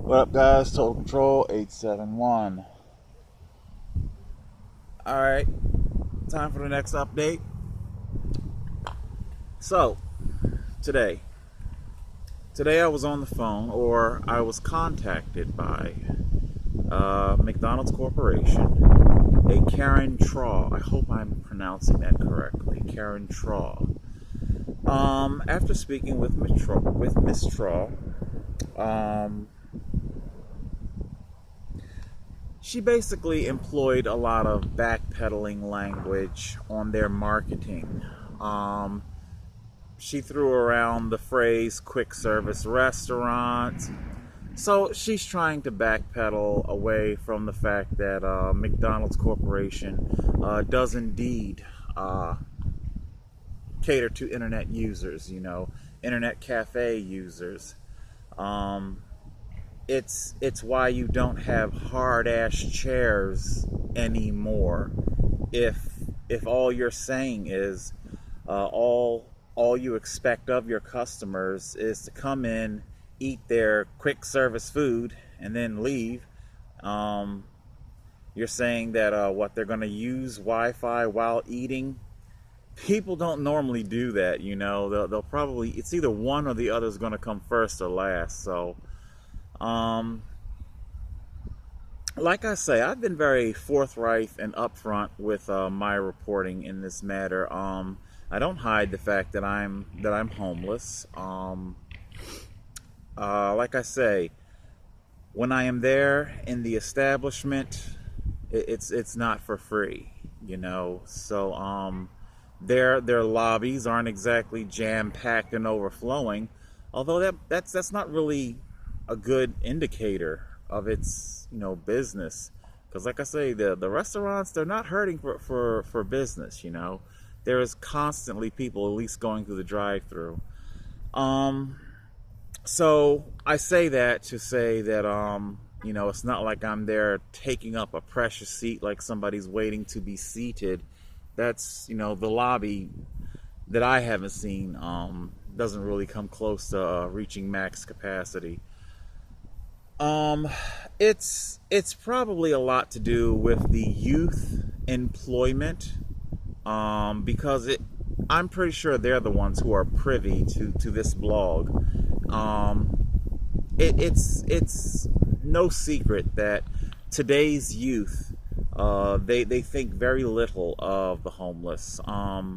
What up, guys? Total Control 871. Alright, time for the next update. So, today I was on the phone, or I was contacted by McDonald's Corporation, a Karen Traw. I hope I'm pronouncing that correctly. Karen Traw. After speaking with Miss Traw, she basically employed a lot of backpedaling language on their marketing. She threw around the phrase quick service restaurant. So she's trying to backpedal away from the fact that McDonald's Corporation does indeed cater to internet users, internet cafe users. It's why you don't have hard ass chairs anymore. If all you're saying is all you expect of your customers is to come in, eat their quick service food, and then leave. You're saying that what they're going to use Wi-Fi while eating. People don't normally do that, They'll probably, it's either one or the other is going to come first or last. So, like I say, I've been very forthright and upfront with my reporting in this matter. I don't hide the fact that I'm homeless. Like I say, when I am there in the establishment, it's not for free, So their lobbies aren't exactly jam-packed and overflowing, although that's not really a good indicator of its business, because like I say, the restaurants, they're not hurting for business. There is constantly people at least going through the drive-through. So I say that to say that it's not like I'm there taking up a precious seat like somebody's waiting to be seated. That's the lobby that I haven't seen doesn't really come close to reaching max capacity. It's probably a lot to do with the youth employment, because I'm pretty sure they're the ones who are privy to this blog. It's no secret that today's youth, they think very little of the homeless. A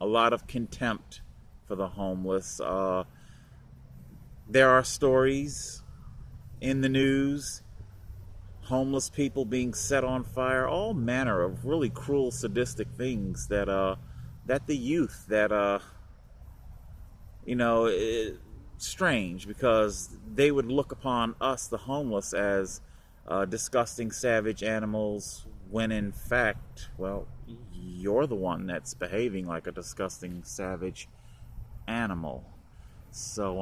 lot of contempt for the homeless. There are stories in the news, homeless people being set on fire, all manner of really cruel, sadistic things that the youth, it's strange, because they would look upon us, the homeless, as disgusting, savage animals, when in fact, well, you're the one that's behaving like a disgusting, savage animal. So,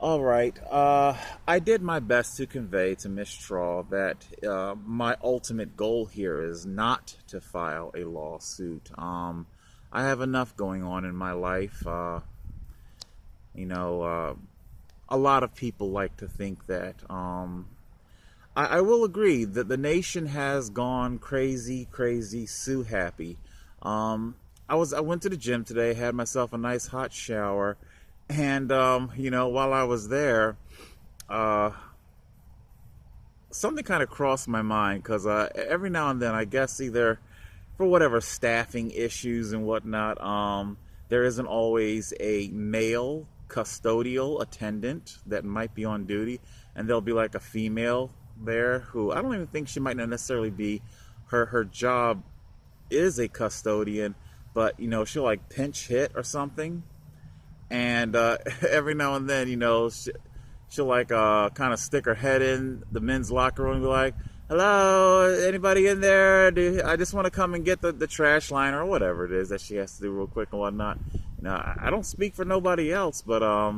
all right. I did my best to convey to Miss Traw that my ultimate goal here is not to file a lawsuit. I have enough going on in my life. A lot of people like to think that. I will agree that the nation has gone crazy, Sue happy. I went to the gym today, had myself a nice hot shower. And, while I was there, something kind of crossed my mind, because every now and then, I guess either for whatever staffing issues and whatnot, there isn't always a male custodial attendant that might be on duty, and there'll be like a female there who, I don't even think she might not necessarily be, her job is a custodian, but, she'll like pinch hit or something. And every now and then, she'll like kind of stick her head in the men's locker room and be like, "Hello, anybody in there? I just want to come and get the trash liner," or whatever it is that she has to do real quick and whatnot. I don't speak for nobody else, but I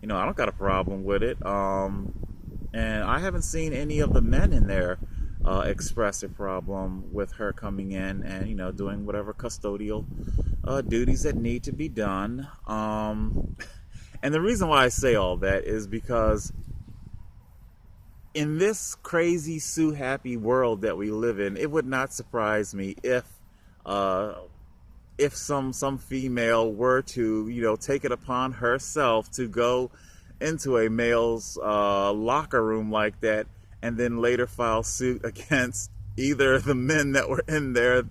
don't got a problem with it. And I haven't seen any of the men in there express a problem with her coming in and doing whatever custodial duties that need to be done. And the reason why I say all that is because in this crazy Sue happy world that we live in, it would not surprise me uh, if some female were to, take it upon herself to go into a male's locker room like that, and then later file suit against either the men that were in there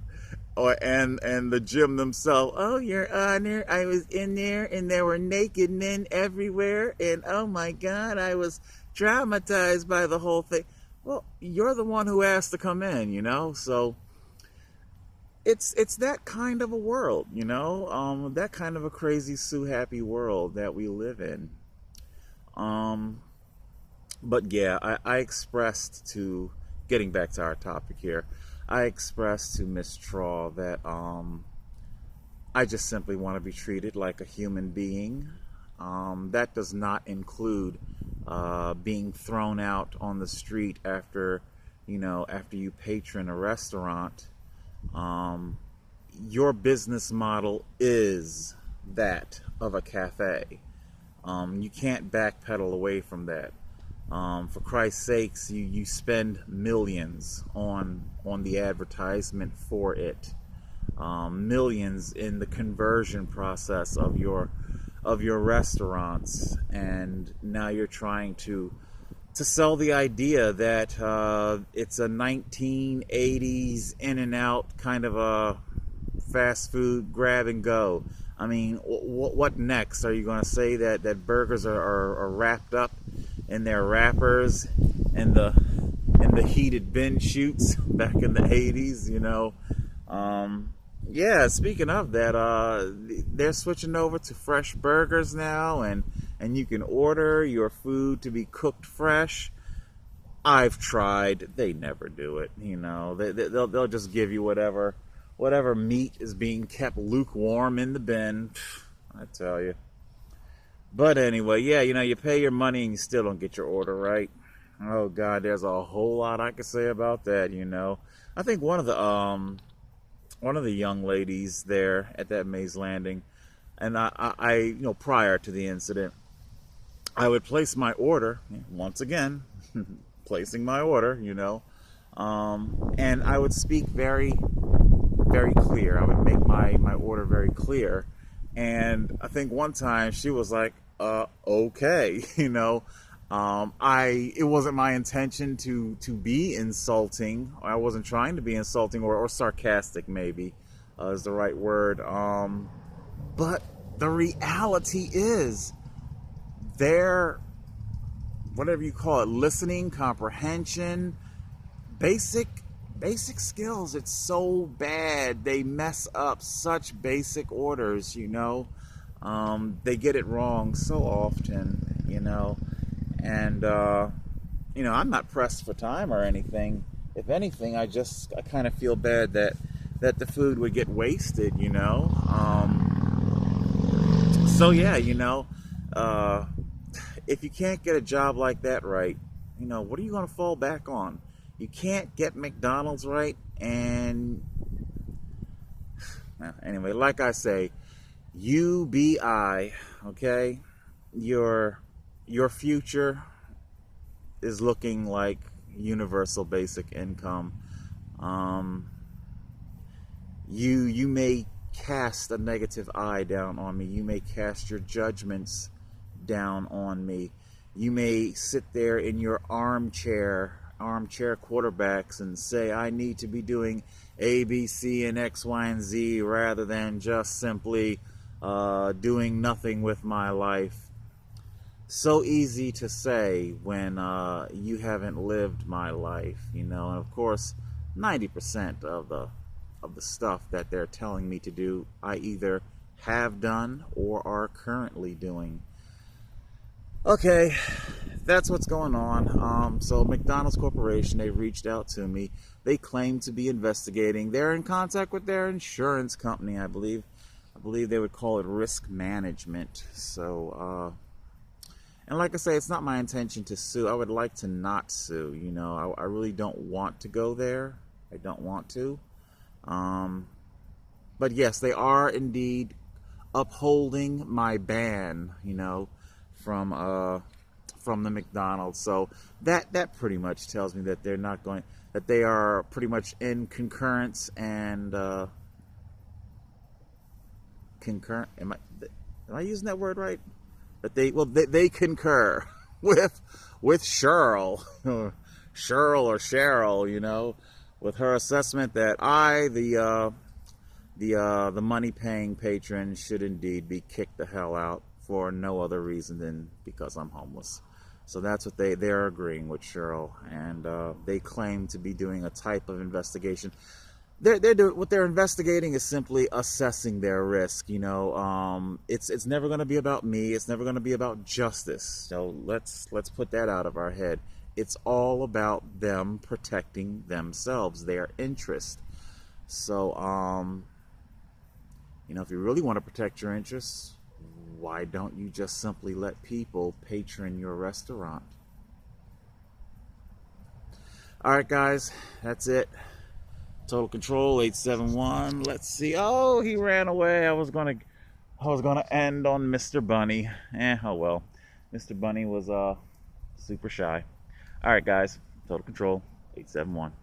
or and the gym themselves. Oh, Your Honor, I was in there and there were naked men everywhere, and oh my God, I was traumatized by the whole thing. Well, you're the one who asked to come in. So it's that kind of a world, that kind of a crazy Sue happy world that we live in. But yeah, I expressed to, getting back to our topic here, I expressed to Miss Traw that I just simply want to be treated like a human being. That does not include being thrown out on the street after you patron a restaurant. Your business model is that of a cafe. You can't backpedal away from that. For Christ's sakes, you spend millions on the advertisement for it, millions in the conversion process of your restaurants, and now you're trying to sell the idea that it's a 1980s in and out kind of a fast food grab and go. I mean, what next? Are you going to say that burgers are wrapped up in their wrappers and the heated bin chutes back in the 80s? Yeah, speaking of that, they're switching over to fresh burgers now, and you can order your food to be cooked fresh. I've tried. They never do it. They'll just give you whatever meat is being kept lukewarm in the bin. I tell you. But anyway, yeah, you pay your money and you still don't get your order right. Oh God, there's a whole lot I could say about that. I think one of the young ladies there at that Maze Landing, and I prior to the incident, I would place my order once again, placing my order, and I would speak very, very clear. I would make my order very clear. And I think one time she was like, okay, it wasn't my intention to be insulting. I wasn't trying to be insulting or sarcastic, maybe, is the right word. But the reality is their, whatever you call it, listening, comprehension, basic skills, it's so bad. They mess up such basic orders, they get it wrong so often, and I'm not pressed for time or anything. If anything, I kind of feel bad that the food would get wasted, so yeah, if you can't get a job like that right, what are you going to fall back on? You can't get McDonald's right, and anyway, like I say, UBI, okay? Your future is looking like universal basic income. You may cast a negative eye down on me. You may cast your judgments down on me. You may sit there in your armchair quarterbacks and say I need to be doing A, B, C, and X, Y, and Z rather than just simply doing nothing with my life. So easy to say when you haven't lived my life, and of course 90% of the stuff that they're telling me to do I either have done or are currently doing. Okay, that's what's going on. So McDonald's Corporation, they reached out to me. They claim to be investigating. They're in contact with their insurance company, I believe. I believe they would call it risk management. So, and like I say, it's not my intention to sue. I would like to not sue. I really don't want to go there. I don't want to. But yes, they are indeed upholding my ban, from the McDonald's. So that pretty much tells me that they are pretty much in concurrence and concurrent. Am I using that word right? That they concur with Cheryl, Cheryl, with her assessment that the money-paying patron should indeed be kicked the hell out for no other reason than because I'm homeless. So that's what they're agreeing with Cheryl, and they claim to be doing a type of investigation. What they're investigating is simply assessing their risk. It's never going to be about me. It's never going to be about justice. So let's put that out of our head. It's all about them protecting themselves, their interest. So if you really want to protect your interests, why don't you just simply let people patron your restaurant? All right, guys, that's it. Total Control 871. Let's see. Oh, he ran away. I was gonna end on Mr. Bunny. Oh well. Mr. Bunny was super shy. All right, guys. Total Control 871.